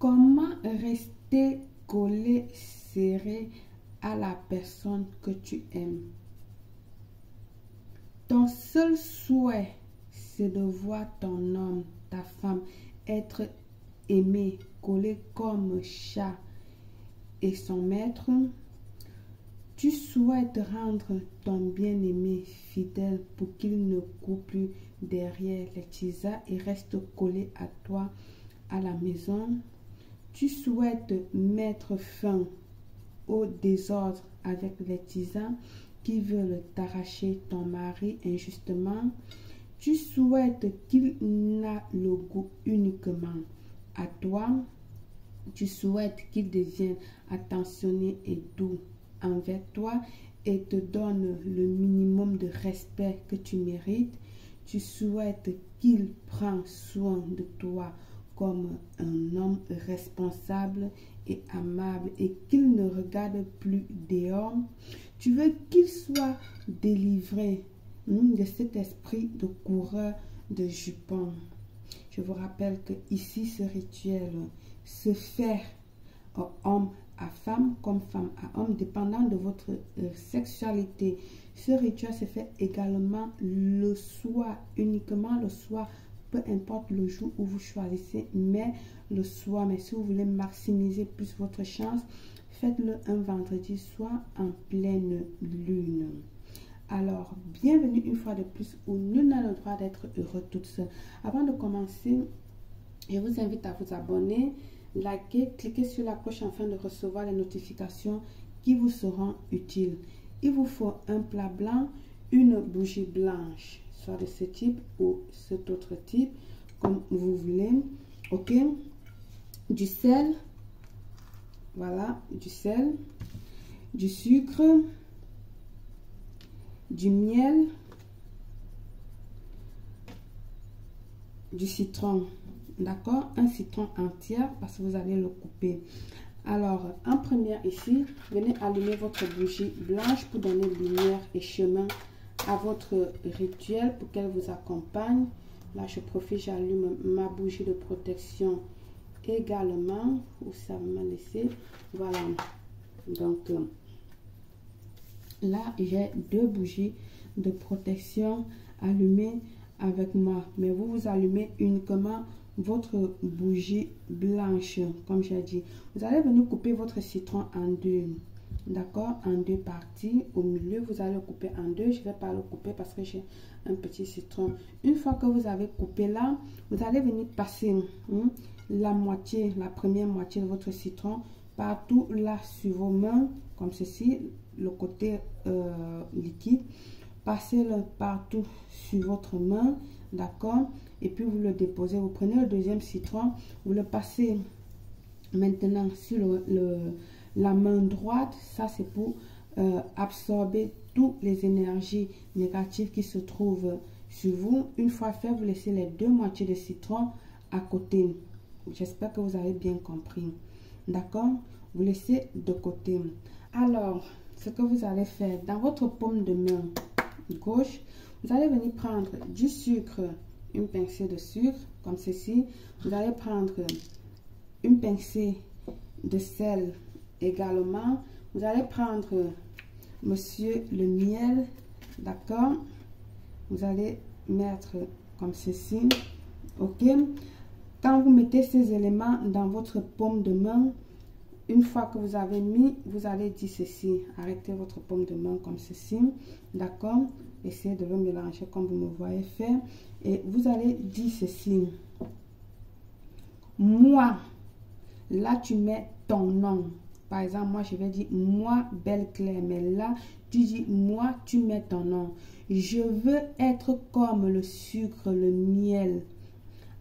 Comment rester collé, serré à la personne que tu aimes? Ton seul souhait, c'est de voir ton homme, ta femme, être aimé, collé comme chat et son maître. Tu souhaites rendre ton bien-aimé fidèle pour qu'il ne court plus derrière les tisas et reste collé à toi à la maison. Tu souhaites mettre fin au désordre avec les tisans qui veulent t'arracher ton mari injustement. Tu souhaites qu'il n'a le goût uniquement à toi. Tu souhaites qu'il devienne attentionné et doux envers toi et te donne le minimum de respect que tu mérites. Tu souhaites qu'il prenne soin de toi comme un homme responsable et amable et qu'il ne regarde plus dehors. Tu veux qu'il soit délivré de cet esprit de coureur de jupons. Je vous rappelle que ici ce rituel se fait homme à femme comme femme à homme, dépendant de votre sexualité. Ce rituel se fait également le soir, uniquement le soir, peu importe le jour où vous choisissez, mais le soir. Mais si vous voulez maximiser plus votre chance, faites-le un vendredi soir en pleine lune. Alors, bienvenue une fois de plus où nul n'a le droit d'être heureux toute seule. Avant de commencer, je vous invite à vous abonner, liker, cliquez sur la cloche afin de recevoir les notifications qui vous seront utiles. Il vous faut un plat blanc, une bougie blanche, soit de ce type ou cet autre type, comme vous voulez. Ok, du sel, voilà, du sel, du sucre, du miel, du citron, d'accord, un citron entier parce que vous allez le couper. Alors, en première ici, venez allumer votre bougie blanche pour donner lumière et chemin à votre rituel pour qu'elle vous accompagne. Là, je profite, j'allume ma bougie de protection également, où ça m'a laissé. Voilà. Donc, là, j'ai deux bougies de protection allumées avec moi. Mais vous allumez uniquement votre bougie blanche, comme j'ai dit. Vous allez venir couper votre citron en deux. D'accord, en deux parties. Au milieu, vous allez le couper en deux. Je ne vais pas le couper parce que j'ai un petit citron. Une fois que vous avez coupé là, vous allez venir passer la moitié, la première moitié de votre citron partout là sur vos mains, comme ceci, le côté liquide. Passez-le partout sur votre main, d'accord, et puis vous le déposez. Vous prenez le deuxième citron, vous le passez maintenant sur la main droite. Ça, c'est pour absorber toutes les énergies négatives qui se trouvent sur vous. Une fois fait, vous laissez les deux moitiés de citron à côté. J'espère que vous avez bien compris. D'accord? Vous laissez de côté. Alors, ce que vous allez faire, dans votre paume de main gauche, vous allez venir prendre du sucre, une pincée de sucre, comme ceci. Vous allez prendre une pincée de sel également. Vous allez prendre, monsieur, le miel, d'accord? Vous allez mettre comme ceci, ok? Quand vous mettez ces éléments dans votre paume de main, une fois que vous avez mis, vous allez dire ceci. Arrêtez votre paume de main comme ceci, d'accord? Essayez de le mélanger comme vous me voyez faire. Et vous allez dire ceci. Moi, là tu mets ton nom. Par exemple, moi je vais dire moi Belle Claire. Mais là, tu dis moi, tu mets ton nom. Je veux être comme le sucre, le miel,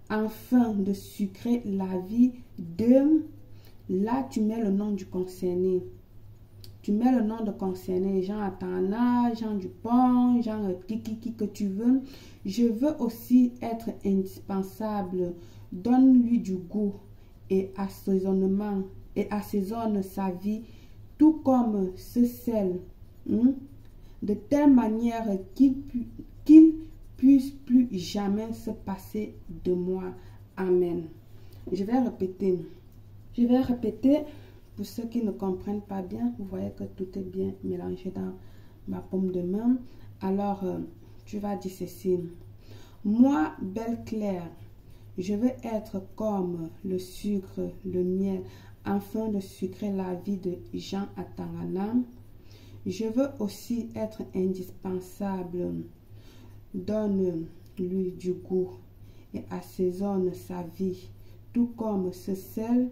afin de sucrer la vie de... Là, tu mets le nom du concerné. Tu mets le nom de concerné, Jean Atana, Jean Dupont, Jean qui que tu veux. Je veux aussi être indispensable. Donne-lui du goût et assaisonnement et assaisonne sa vie, tout comme ce sel, de telle manière qu'il puisse plus jamais se passer de moi. Amen. Je vais répéter. Je vais répéter pour ceux qui ne comprennent pas bien. Vous voyez que tout est bien mélangé dans ma paume de main. Alors, tu vas dire ceci. Moi, Belle Claire, je veux être comme le sucre, le miel, afin de sucrer la vie de Jean Atangana. Je veux aussi être indispensable. Donne-lui du goût et assaisonne sa vie, tout comme ce sel,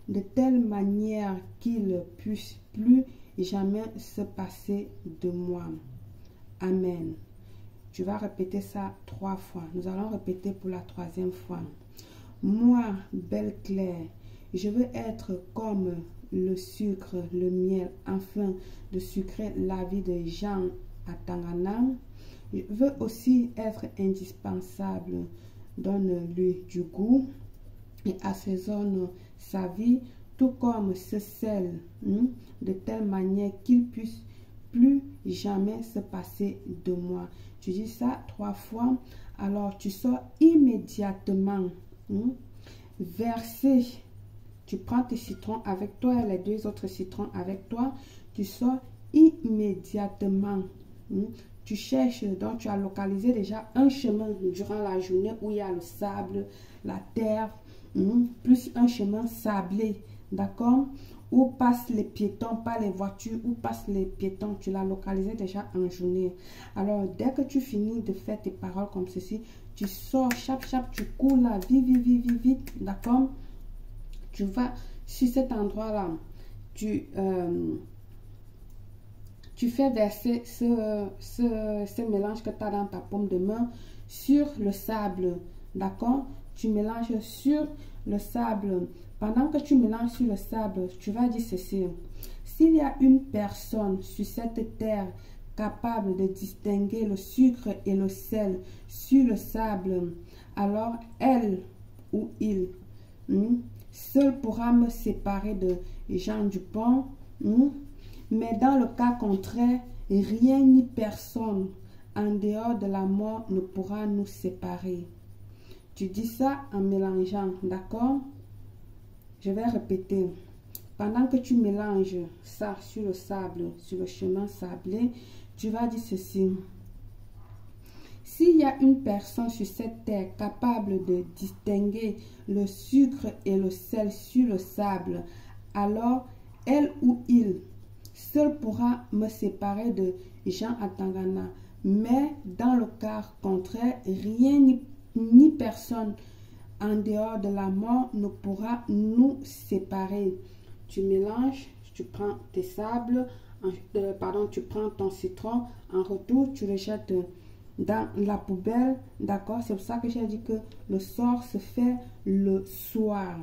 de telle manière qu'il ne puisse plus jamais se passer de moi. Amen. Tu vas répéter ça 3 fois. Nous allons répéter pour la 3e fois. Moi, Belle Claire, je veux être comme le sucre, le miel, afin de sucrer la vie de Jean Atangana. Je veux aussi être indispensable. Donne-lui du goût et assaisonne sa vie, tout comme ce sel, de telle manière qu'il puisse plus jamais se passer de moi. Tu dis ça 3 fois, alors tu sors immédiatement. Verser, tu prends tes citrons avec toi et les 2 autres citrons avec toi, tu sors immédiatement. Tu cherches, donc tu as localisé déjà un chemin durant la journée où il y a le sable, la terre, plus un chemin sablé, d'accord? Où passent les piétons, pas les voitures, où passent les piétons, tu l'as localisé déjà en journée. Alors, dès que tu finis de faire tes paroles comme ceci, tu sors, chap, tu cours là, vite, d'accord? Tu vas sur cet endroit-là, tu fais verser ce mélange que tu as dans ta paume de main sur le sable, d'accord? Tu mélanges sur le sable. Pendant que tu mélanges sur le sable, tu vas dire ceci. S'il y a une personne sur cette terre capable de distinguer le sucre et le sel sur le sable, alors elle ou il seul pourra me séparer de Jean Dupont. Mais dans le cas contraire, rien ni personne en dehors de la mort ne pourra nous séparer. Tu dis ça en mélangeant, d'accord? Je vais répéter. Pendant que tu mélanges ça sur le sable, sur le chemin sablé, tu vas dire ceci. S'il y a une personne sur cette terre capable de distinguer le sucre et le sel sur le sable, alors elle ou il seul pourra me séparer de Jean Atangana. Mais dans le cas contraire, rien ni personne en dehors de la mort ne pourra nous séparer. Tu mélanges, tu prends tes sables, tu prends ton citron, en retour, tu le jettes dans la poubelle, d'accord? C'est pour ça que j'ai dit que le sort se fait le soir,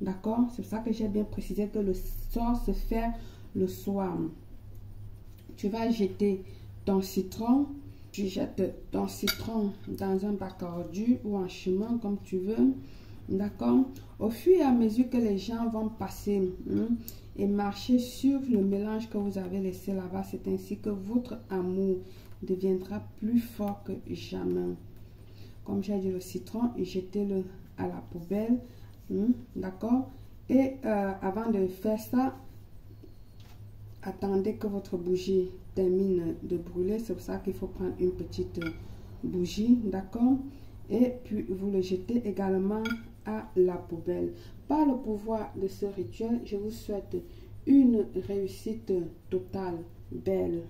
d'accord? C'est pour ça que j'ai bien précisé que le sort se fait le soir. Tu vas jeter ton citron, tu jettes ton citron dans un bac à ordures ou en chemin comme tu veux, d'accord? Au fur et à mesure que les gens vont passer et marcher sur le mélange que vous avez laissé là-bas, c'est ainsi que votre amour deviendra plus fort que jamais. Comme j'ai dit, le citron, jetez-le à la poubelle, d'accord? Et avant de faire ça, attendez que votre bougie termine de brûler. C'est pour ça qu'il faut prendre une petite bougie, d'accord? Et puis vous le jetez également à la poubelle. Par le pouvoir de ce rituel, je vous souhaite une réussite totale, belle.